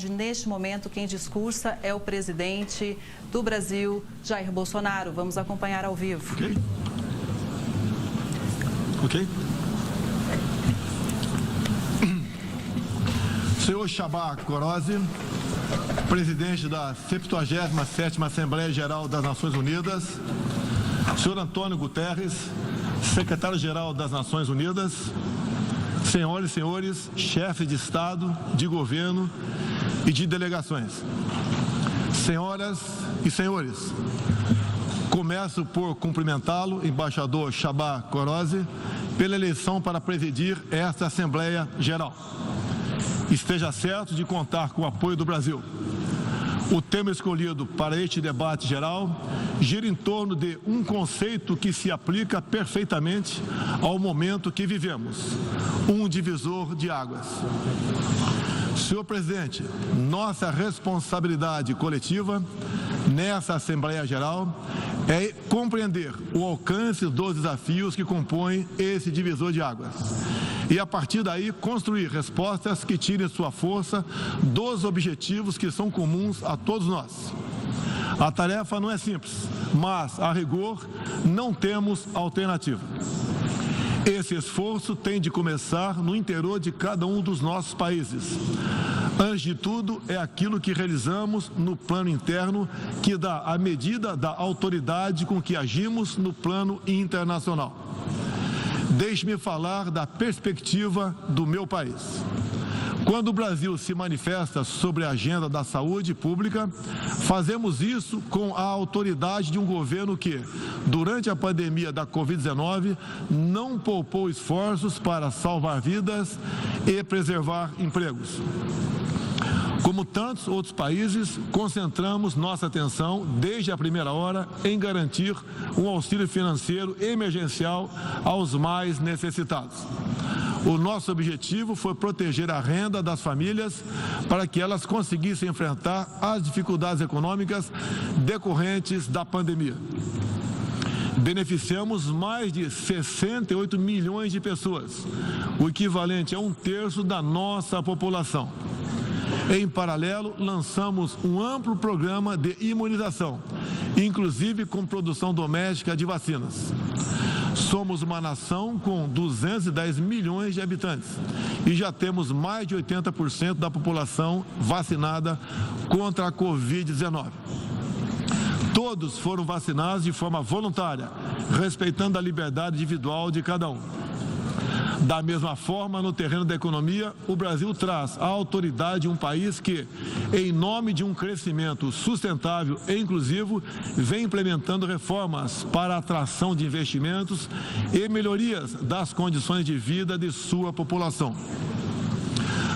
Neste momento, quem discursa é o presidente do Brasil, Jair Bolsonaro. Vamos acompanhar ao vivo. Ok. Senhor Csaba Kőrösi, presidente da 77ª Assembleia Geral das Nações Unidas, senhor Antônio Guterres, secretário-geral das Nações Unidas, senhoras e senhores, chefes de Estado, de governo e de delegações. Senhoras e senhores, começo por cumprimentá-lo, embaixador Csaba Kőrösi, pela eleição para presidir esta Assembleia Geral. Esteja certo de contar com o apoio do Brasil. O tema escolhido para este debate geral gira em torno de um conceito que se aplica perfeitamente ao momento que vivemos, um divisor de águas. Senhor presidente, nossa responsabilidade coletiva nessa Assembleia Geral é compreender o alcance dos desafios que compõem esse divisor de águas e, a partir daí, construir respostas que tirem sua força dos objetivos que são comuns a todos nós. A tarefa não é simples, mas, a rigor, não temos alternativa. Esse esforço tem de começar no interior de cada um dos nossos países. Antes de tudo, é aquilo que realizamos no plano interno que dá a medida da autoridade com que agimos no plano internacional. Deixe-me falar da perspectiva do meu país. Quando o Brasil se manifesta sobre a agenda da saúde pública, fazemos isso com a autoridade de um governo que, durante a pandemia da Covid-19, não poupou esforços para salvar vidas e preservar empregos. Como tantos outros países, concentramos nossa atenção, desde a primeira hora, em garantir um auxílio financeiro emergencial aos mais necessitados. O nosso objetivo foi proteger a renda das famílias para que elas conseguissem enfrentar as dificuldades econômicas decorrentes da pandemia. Beneficiamos mais de 68 milhões de pessoas, o equivalente a 1/3 da nossa população. Em paralelo, lançamos um amplo programa de imunização, inclusive com produção doméstica de vacinas. Somos uma nação com 210 milhões de habitantes e já temos mais de 80% da população vacinada contra a Covid-19. Todos foram vacinados de forma voluntária, respeitando a liberdade individual de cada um. Da mesma forma, no terreno da economia, o Brasil traz a autoridade de um país que, em nome de um crescimento sustentável e inclusivo, vem implementando reformas para a atração de investimentos e melhorias das condições de vida de sua população.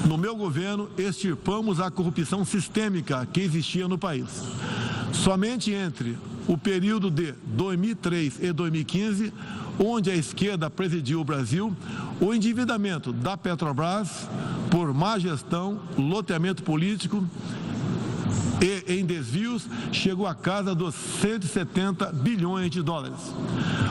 No meu governo, extirpamos a corrupção sistêmica que existia no país. Somente entre o período de 2003 e 2015, onde a esquerda presidiu o Brasil, o endividamento da Petrobras por má gestão, loteamento político e em desvios chegou à casa dos 170 bilhões de dólares.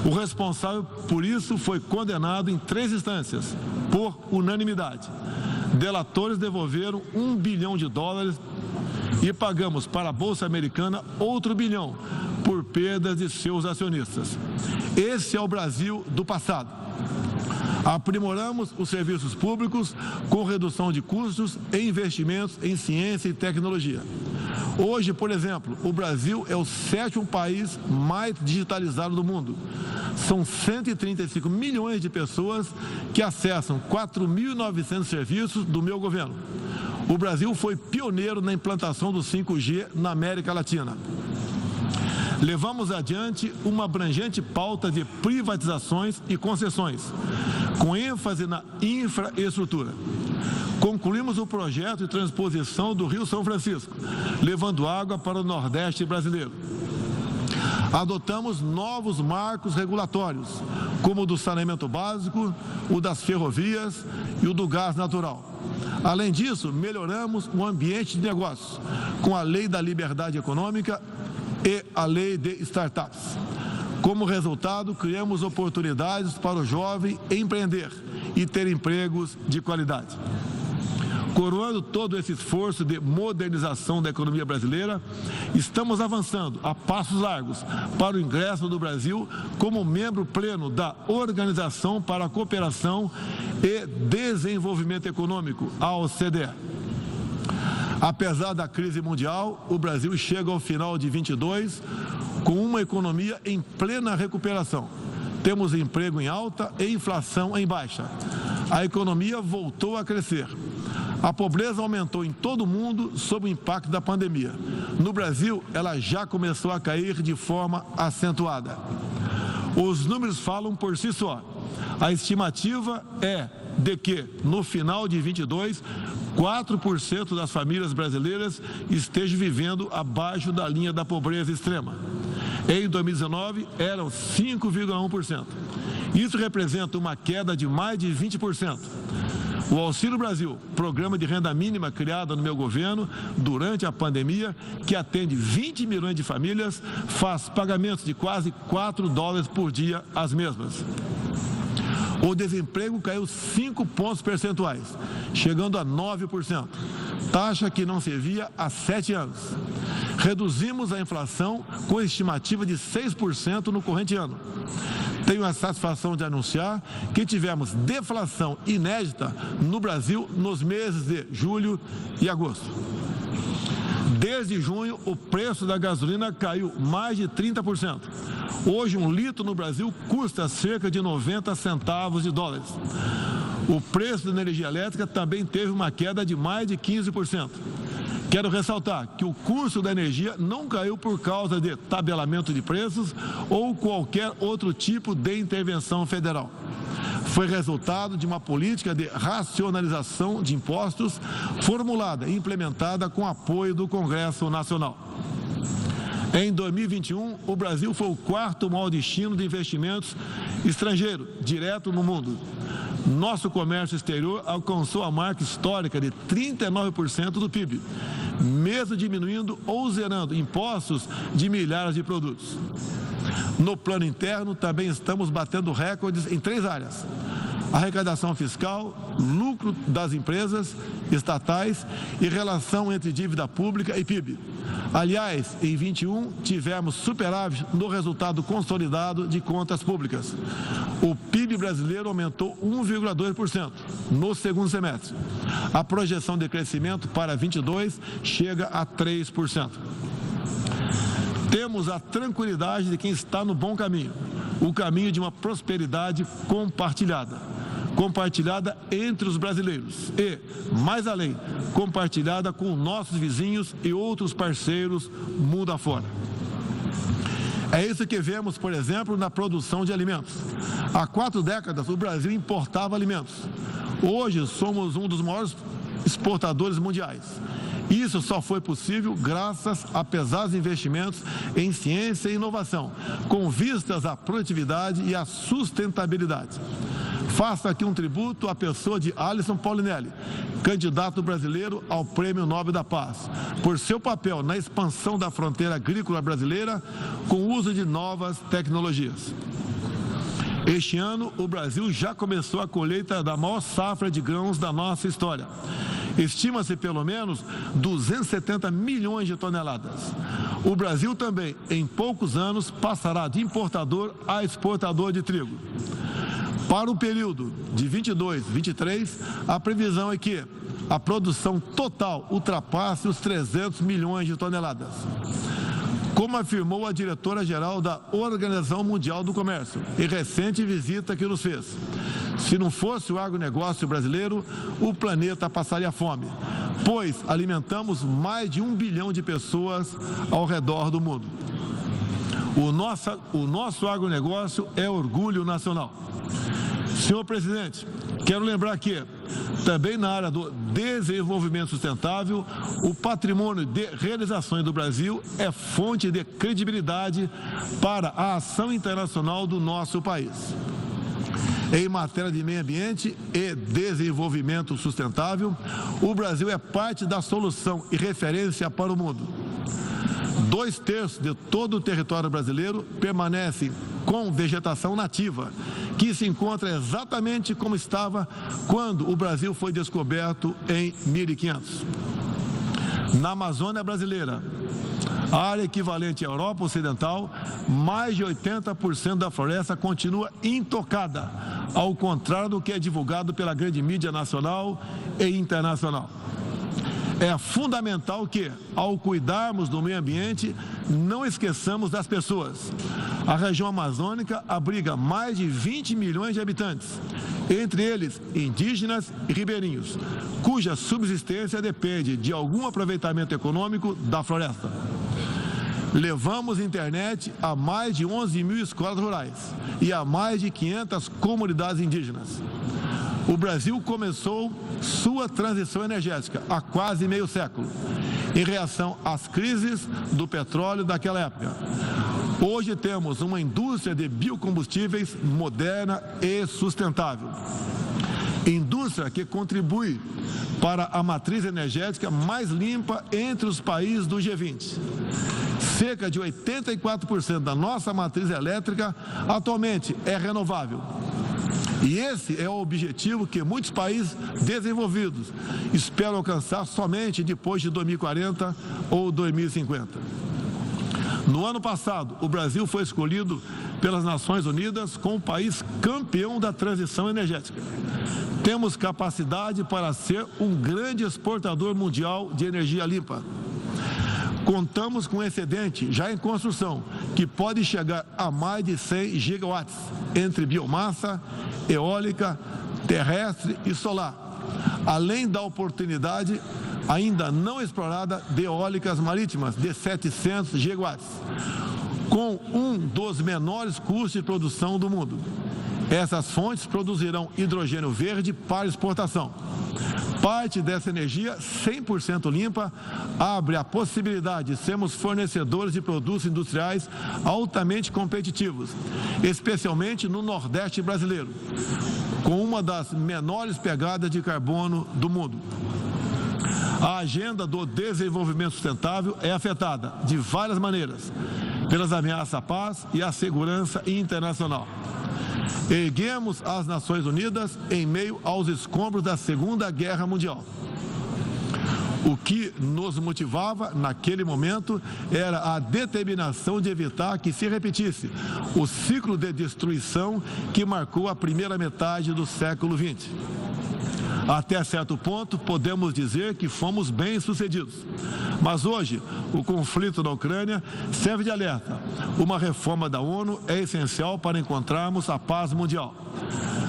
O responsável por isso foi condenado em 3 instâncias, por unanimidade. Delatores devolveram $1 bilhão e pagamos para a Bolsa Americana outro $1 bilhão por perdas de seus acionistas. Esse é o Brasil do passado. Aprimoramos os serviços públicos com redução de custos e investimentos em ciência e tecnologia. Hoje, por exemplo, o Brasil é o 7º país mais digitalizado do mundo. São 135 milhões de pessoas que acessam 4.900 serviços do meu governo. O Brasil foi pioneiro na implantação do 5G na América Latina. Levamos adiante uma abrangente pauta de privatizações e concessões, com ênfase na infraestrutura. Concluímos o projeto de transposição do Rio São Francisco, levando água para o Nordeste brasileiro. Adotamos novos marcos regulatórios, como o do saneamento básico, o das ferrovias e o do gás natural. Além disso, melhoramos o ambiente de negócios, com a Lei da Liberdade Econômica e a Lei de Startups. Como resultado, criamos oportunidades para o jovem empreender e ter empregos de qualidade. Coroando todo esse esforço de modernização da economia brasileira, estamos avançando a passos largos para o ingresso do Brasil como membro pleno da Organização para a Cooperação e Desenvolvimento Econômico, a OCDE. Apesar da crise mundial, o Brasil chega ao final de 22 com uma economia em plena recuperação. Temos emprego em alta e inflação em baixa. A economia voltou a crescer. A pobreza aumentou em todo o mundo sob o impacto da pandemia. No Brasil, ela já começou a cair de forma acentuada. Os números falam por si só. A estimativa é de que, no final de 22, 4% das famílias brasileiras estejam vivendo abaixo da linha da pobreza extrema. Em 2019, eram 5,1%. Isso representa uma queda de mais de 20%. O Auxílio Brasil, programa de renda mínima criado no meu governo durante a pandemia, que atende 20 milhões de famílias, faz pagamentos de quase $4 por dia às mesmas. O desemprego caiu 5 pontos percentuais, chegando a 9%, taxa que não se via há 7 anos. Reduzimos a inflação com estimativa de 6% no corrente ano. Tenho a satisfação de anunciar que tivemos deflação inédita no Brasil nos meses de julho e agosto. Desde junho, o preço da gasolina caiu mais de 30%. Hoje, um litro no Brasil custa cerca de 90 centavos de dólares. O preço da energia elétrica também teve uma queda de mais de 15%. Quero ressaltar que o custo da energia não caiu por causa de tabelamento de preços ou qualquer outro tipo de intervenção federal. Foi resultado de uma política de racionalização de impostos formulada e implementada com apoio do Congresso Nacional. Em 2021, o Brasil foi o 4º maior destino de investimentos estrangeiros direto no mundo. Nosso comércio exterior alcançou a marca histórica de 39% do PIB, mesmo diminuindo ou zerando impostos de milhares de produtos. No plano interno, também estamos batendo recordes em 3 áreas: arrecadação fiscal, lucro das empresas estatais e relação entre dívida pública e PIB. Aliás, em 21, tivemos superávit no resultado consolidado de contas públicas. O PIB brasileiro aumentou 1,2% no segundo semestre. A projeção de crescimento para 22 chega a 3%. Temos a tranquilidade de quem está no bom caminho, o caminho de uma prosperidade compartilhada entre os brasileiros e, mais além, compartilhada com nossos vizinhos e outros parceiros mundo afora. É isso que vemos, por exemplo, na produção de alimentos. Há 4 décadas, o Brasil importava alimentos. Hoje, somos um dos maiores exportadores mundiais. Isso só foi possível graças a pesados investimentos em ciência e inovação, com vistas à produtividade e à sustentabilidade. Faço aqui um tributo à pessoa de Alisson Paulinelli, candidato brasileiro ao Prêmio Nobel da Paz, por seu papel na expansão da fronteira agrícola brasileira com o uso de novas tecnologias. Este ano, o Brasil já começou a colheita da maior safra de grãos da nossa história. Estima-se pelo menos 270 milhões de toneladas. O Brasil também, em poucos anos, passará de importador a exportador de trigo. Para o período de 22-23, a previsão é que a produção total ultrapasse os 300 milhões de toneladas. Como afirmou a diretora-geral da Organização Mundial do Comércio, em recente visita que nos fez, se não fosse o agronegócio brasileiro, o planeta passaria fome, pois alimentamos mais de 1 bilhão de pessoas ao redor do mundo. O nosso agronegócio é orgulho nacional. Senhor presidente, quero lembrar que, também na área do desenvolvimento sustentável, o patrimônio de realizações do Brasil é fonte de credibilidade para a ação internacional do nosso país. Em matéria de meio ambiente e desenvolvimento sustentável, o Brasil é parte da solução e referência para o mundo. 2/3 de todo o território brasileiro permanece com vegetação nativa, que se encontra exatamente como estava quando o Brasil foi descoberto em 1500. Na Amazônia brasileira, área equivalente à Europa Ocidental, mais de 80% da floresta continua intocada, ao contrário do que é divulgado pela grande mídia nacional e internacional. É fundamental que, ao cuidarmos do meio ambiente, não esqueçamos das pessoas. A região amazônica abriga mais de 20 milhões de habitantes, entre eles indígenas e ribeirinhos, cuja subsistência depende de algum aproveitamento econômico da floresta. Levamos internet a mais de 11 mil escolas rurais e a mais de 500 comunidades indígenas. O Brasil começou sua transição energética há quase meio século, em reação às crises do petróleo daquela época. Hoje temos uma indústria de biocombustíveis moderna e sustentável. Indústria que contribui para a matriz energética mais limpa entre os países do G20. Cerca de 84% da nossa matriz elétrica atualmente é renovável. E esse é o objetivo que muitos países desenvolvidos esperam alcançar somente depois de 2040 ou 2050. No ano passado, o Brasil foi escolhido pelas Nações Unidas como o país campeão da transição energética. Temos capacidade para ser um grande exportador mundial de energia limpa. Contamos com um excedente já em construção, que pode chegar a mais de 100 gigawatts, entre biomassa, eólica, terrestre e solar, além da oportunidade ainda não explorada de eólicas marítimas de 700 gigawatts, com um dos menores custos de produção do mundo. Essas fontes produzirão hidrogênio verde para exportação. Parte dessa energia 100% limpa abre a possibilidade de sermos fornecedores de produtos industriais altamente competitivos, especialmente no Nordeste brasileiro, com uma das menores pegadas de carbono do mundo. A agenda do desenvolvimento sustentável é afetada de várias maneiras pelas ameaças à paz e à segurança internacional. Erguemos as Nações Unidas em meio aos escombros da Segunda Guerra Mundial. O que nos motivava naquele momento era a determinação de evitar que se repetisse o ciclo de destruição que marcou a primeira metade do século XX. Até certo ponto, podemos dizer que fomos bem-sucedidos. Mas hoje, o conflito na Ucrânia serve de alerta. Uma reforma da ONU é essencial para encontrarmos a paz mundial.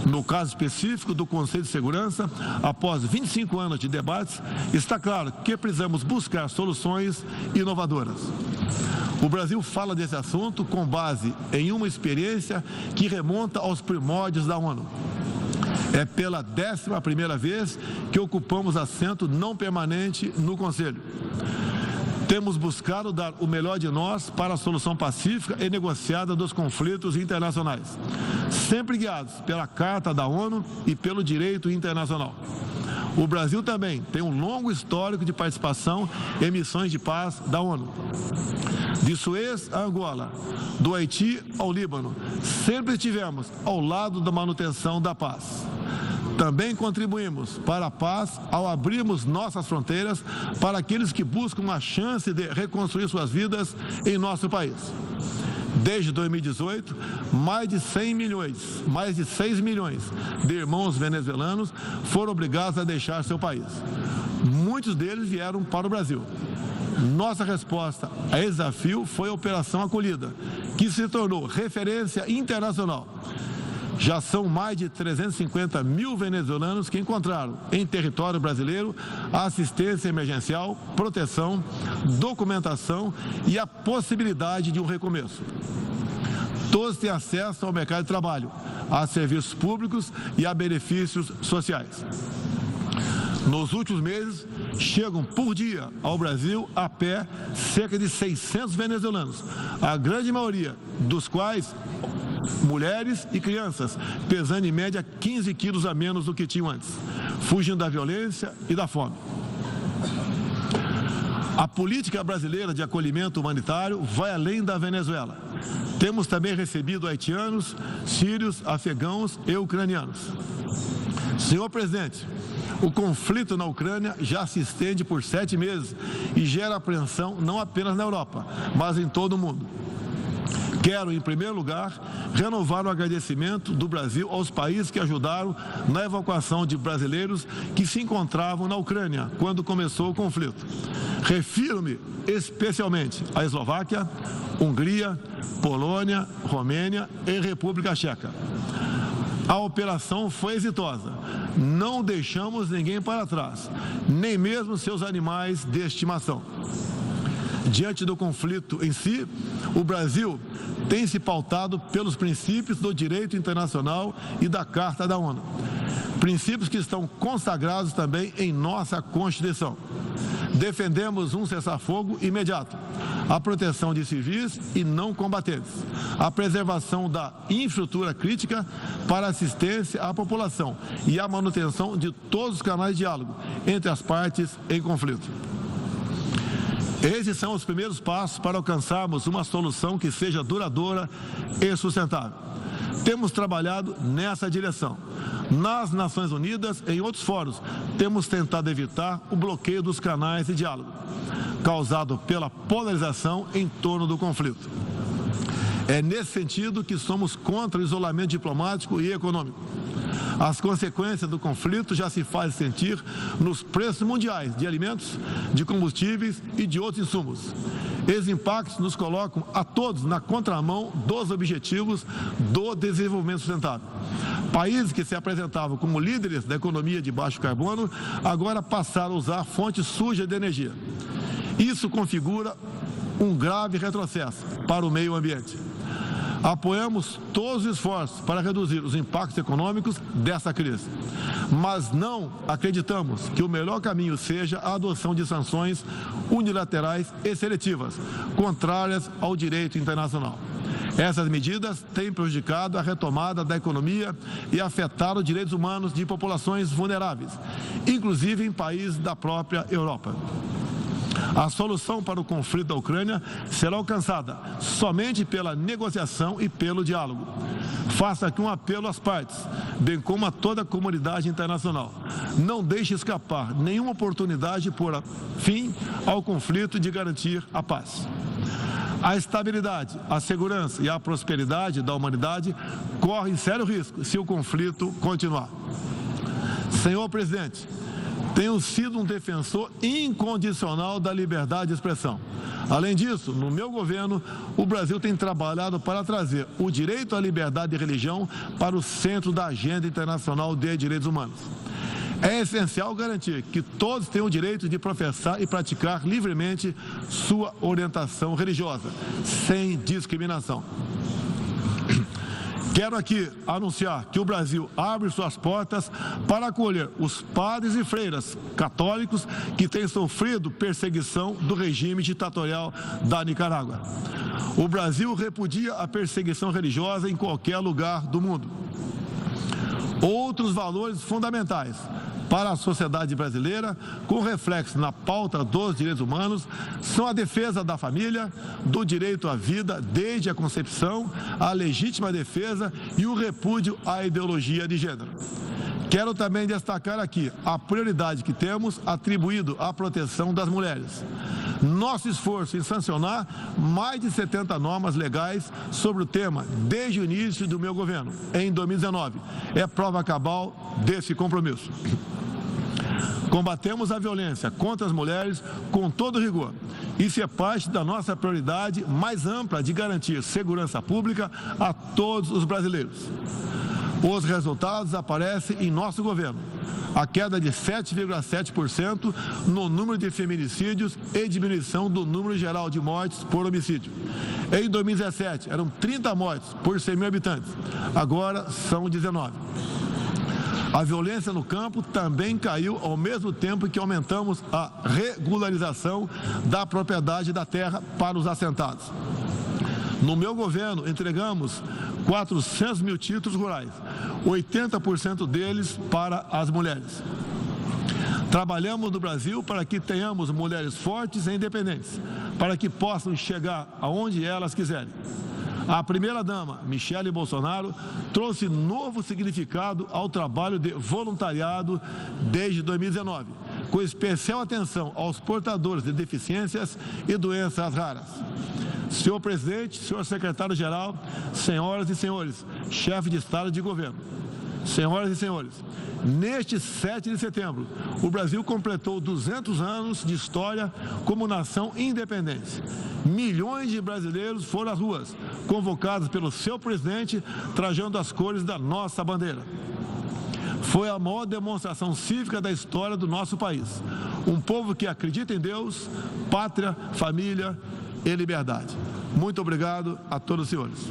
No caso específico do Conselho de Segurança, após 25 anos de debates, está claro que precisamos buscar soluções inovadoras. O Brasil fala desse assunto com base em uma experiência que remonta aos primórdios da ONU. É pela 11ª vez que ocupamos assento não permanente no Conselho. Temos buscado dar o melhor de nós para a solução pacífica e negociada dos conflitos internacionais, sempre guiados pela Carta da ONU e pelo direito internacional. O Brasil também tem um longo histórico de participação em missões de paz da ONU. De Suez a Angola, do Haiti ao Líbano, sempre estivemos ao lado da manutenção da paz. Também contribuímos para a paz ao abrirmos nossas fronteiras para aqueles que buscam a chance de reconstruir suas vidas em nosso país. Desde 2018, mais de 6 milhões de irmãos venezuelanos foram obrigados a deixar seu país. Muitos deles vieram para o Brasil. Nossa resposta a esse desafio foi a Operação Acolhida, que se tornou referência internacional. Já são mais de 350 mil venezuelanos que encontraram em território brasileiro assistência emergencial, proteção, documentação e a possibilidade de um recomeço. Todos têm acesso ao mercado de trabalho, a serviços públicos e a benefícios sociais. Nos últimos meses, chegam por dia ao Brasil a pé cerca de 600 venezuelanos, a grande maioria dos quais mulheres e crianças, pesando em média 15 quilos a menos do que tinham antes, fugindo da violência e da fome. A política brasileira de acolhimento humanitário vai além da Venezuela. Temos também recebido haitianos, sírios, afegãos e ucranianos. Senhor presidente, o conflito na Ucrânia já se estende por 7 meses e gera apreensão não apenas na Europa, mas em todo o mundo. Quero, em primeiro lugar, renovar o agradecimento do Brasil aos países que ajudaram na evacuação de brasileiros que se encontravam na Ucrânia quando começou o conflito. Refiro-me especialmente à Eslováquia, Hungria, Polônia, Romênia e República Tcheca. A operação foi exitosa. Não deixamos ninguém para trás, nem mesmo seus animais de estimação. Diante do conflito em si, o Brasil tem se pautado pelos princípios do direito internacional e da Carta da ONU. Princípios que estão consagrados também em nossa Constituição. Defendemos um cessar-fogo imediato, a proteção de civis e não combatentes, a preservação da infraestrutura crítica para assistência à população e a manutenção de todos os canais de diálogo entre as partes em conflito. Esses são os primeiros passos para alcançarmos uma solução que seja duradoura e sustentável. Temos trabalhado nessa direção. Nas Nações Unidas e em outros fóruns, temos tentado evitar o bloqueio dos canais de diálogo, causado pela polarização em torno do conflito. É nesse sentido que somos contra o isolamento diplomático e econômico. As consequências do conflito já se fazem sentir nos preços mundiais de alimentos, de combustíveis e de outros insumos. Esses impactos nos colocam a todos na contramão dos objetivos do desenvolvimento sustentável. Países que se apresentavam como líderes da economia de baixo carbono, agora passaram a usar fontes sujas de energia. Isso configura um grave retrocesso para o meio ambiente. Apoiamos todos os esforços para reduzir os impactos econômicos dessa crise, mas não acreditamos que o melhor caminho seja a adoção de sanções unilaterais e seletivas, contrárias ao direito internacional. Essas medidas têm prejudicado a retomada da economia e afetado os direitos humanos de populações vulneráveis, inclusive em países da própria Europa. A solução para o conflito da Ucrânia será alcançada somente pela negociação e pelo diálogo. Faço aqui um apelo às partes, bem como a toda a comunidade internacional. Não deixe escapar nenhuma oportunidade de pôr fim ao conflito e de garantir a paz. A estabilidade, a segurança e a prosperidade da humanidade correm sério risco se o conflito continuar. Senhor presidente, tenho sido um defensor incondicional da liberdade de expressão. Além disso, no meu governo, o Brasil tem trabalhado para trazer o direito à liberdade de religião para o centro da agenda internacional de direitos humanos. É essencial garantir que todos tenham o direito de professar e praticar livremente sua orientação religiosa, sem discriminação. Quero aqui anunciar que o Brasil abre suas portas para acolher os padres e freiras católicos que têm sofrido perseguição do regime ditatorial da Nicarágua. O Brasil repudia a perseguição religiosa em qualquer lugar do mundo. Outros valores fundamentais para a sociedade brasileira, com reflexo na pauta dos direitos humanos, são a defesa da família, do direito à vida desde a concepção, a legítima defesa e o repúdio à ideologia de gênero. Quero também destacar aqui a prioridade que temos atribuído à proteção das mulheres. Nosso esforço em sancionar mais de 70 normas legais sobre o tema desde o início do meu governo, em 2019, é prova cabal desse compromisso. Combatemos a violência contra as mulheres com todo rigor. Isso é parte da nossa prioridade mais ampla de garantir segurança pública a todos os brasileiros. Os resultados aparecem em nosso governo. A queda de 7,7% no número de feminicídios e diminuição do número geral de mortes por homicídio. Em 2017, eram 30 mortes por 100 mil habitantes. Agora são 19. A violência no campo também caiu ao mesmo tempo que aumentamos a regularização da propriedade da terra para os assentados. No meu governo, entregamos 400 mil títulos rurais, 80% deles para as mulheres. Trabalhamos no Brasil para que tenhamos mulheres fortes e independentes, para que possam chegar aonde elas quiserem. A primeira-dama, Michele Bolsonaro, trouxe novo significado ao trabalho de voluntariado desde 2019, com especial atenção aos portadores de deficiências e doenças raras. Senhor presidente, senhor secretário-geral, senhoras e senhores, chefe de Estado e de governo, senhoras e senhores, neste 7 de setembro, o Brasil completou 200 anos de história como nação independente. Milhões de brasileiros foram às ruas, convocados pelo seu presidente, trajando as cores da nossa bandeira. Foi a maior demonstração cívica da história do nosso país. Um povo que acredita em Deus, pátria, família e liberdade. Muito obrigado a todos os senhores.